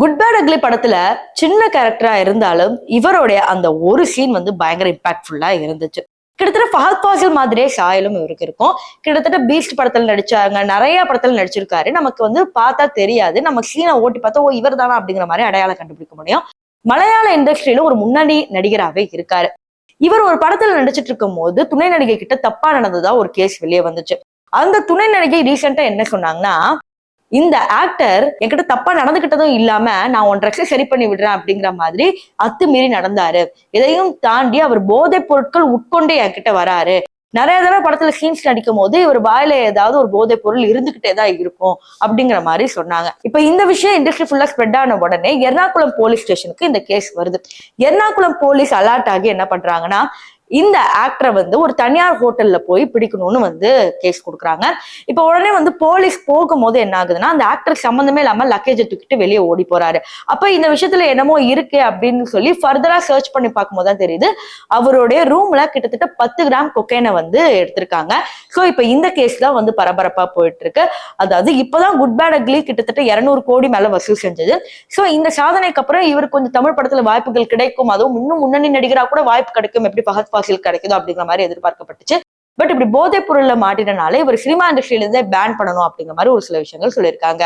Good bad ugly படத்துல சின்ன கேரக்டரா இருந்தாலும் இவருடைய அந்த ஒரு சீன் வந்து பயங்கர இம்பாக்ட்ஃபுல்லா இருந்துச்சு. கிட்டத்தட்ட ஃபஹத் ஃபாசில் மாதிரியே சாயலும் இவருக்கு இருக்கும். கிட்டத்தட்ட பீஸ்ட் படத்துல நடிச்சாங்க, நிறைய படத்துல நடிச்சிருக்காரு. நமக்கு வந்து பார்த்தா தெரியாது, நம்ம சீனை ஓட்டி பார்த்தா ஓ இவர் தானா அப்படிங்கிற மாதிரி அடையாளம் கண்டுபிடிக்க முடியும். மலையாள இண்டஸ்ட்ரியில ஒரு முன்னணி நடிகராகவே இருக்காரு. இவர் ஒரு படத்துல நடிச்சிட்டு இருக்கும் போது துணை நடிகை கிட்ட தப்பா நடந்ததா ஒரு கேஸ் வெளியே வந்துச்சு. அந்த துணை நடிகை ரீசெண்டா என்ன சொன்னாங்கன்னா, இந்த ஆக்டர் என்கிட்ட தப்பா நடந்துகிட்டதும் இல்லாம நான் உன் ட்ரெஸ்ஸை சரி பண்ணி விடுறேன் அப்படிங்கிற மாதிரி அத்துமீறி நடந்தாரு. இதையும் தாண்டி அவர் போதைப் பொருட்கள் உட்கொண்டு என்கிட்ட வராரு. நிறைய தடவை படத்துல சீன்ஸ் நடிக்கும் போது இவர் வாயில ஏதாவது ஒரு போதைப் பொருள் இருந்துகிட்டே தான் இருக்கும் அப்படிங்கிற மாதிரி சொன்னாங்க. இப்ப இந்த விஷயம் இண்டஸ்ட்ரி ஃபுல்லா ஸ்ப்ரெட் ஆன உடனே எர்ணாகுளம் போலீஸ் ஸ்டேஷனுக்கு இந்த கேஸ் வருது. எர்ணாகுளம் போலீஸ் அலர்ட் ஆகி என்ன பண்றாங்கன்னா, இந்த ஆக்டரை வந்து ஒரு தனியார் ஹோட்டல்ல போய் பிடிக்கணும்னு வந்து கேஸ் கொடுக்குறாங்க. இப்ப உடனே வந்து போலீஸ் போகும்போது என்ன ஆகுதுன்னா, அந்த ஆக்டர் சம்பந்தமே இல்லாம லக்கேஜை தூக்கிட்டு வெளியே ஓடி போறாரு. அப்ப இந்த விஷயத்துல என்னமோ இருக்கு அப்படின்னு சொல்லி ஃபர்தரா சர்ச் பண்ணி பார்க்கும்போது தான் தெரியுது, அவருடைய ரூம்ல கிட்டத்தட்ட 10 கிராம் கொக்கைனை வந்து எடுத்திருக்காங்க. சோ இப்ப இந்த கேஸ் தான் வந்து பரபரப்பா போயிட்டு இருக்கு. அதாவது இப்பதான் குட் பேட் அக்லி கிட்டத்தட்ட 200 கோடி மேல வசூல் செஞ்சது. சோ இந்த சாதனைக்கு அப்புறம் இவருக்கு கொஞ்சம் தமிழ் படத்துல வாய்ப்புகள் கிடைக்கும், அதுவும் இன்னும் முன்னணி நடிகரா கூட வாய்ப்பு கிடைக்கும், எப்படி ஃபஹத் ஃபாசில் கிடைக்குதோ அப்படிங்கிற மாதிரி எதிர்பார்க்கப்பட்டுச்சு. பட் இப்படி போதைப் பொருள்ல மாட்டினால இவர் சினிமா இண்டஸ்ட்ரியில இருந்தே பேன் பண்ணணும் அப்படிங்கிற மாதிரி ஒரு சில விஷயங்கள் சொல்லியிருக்காங்க.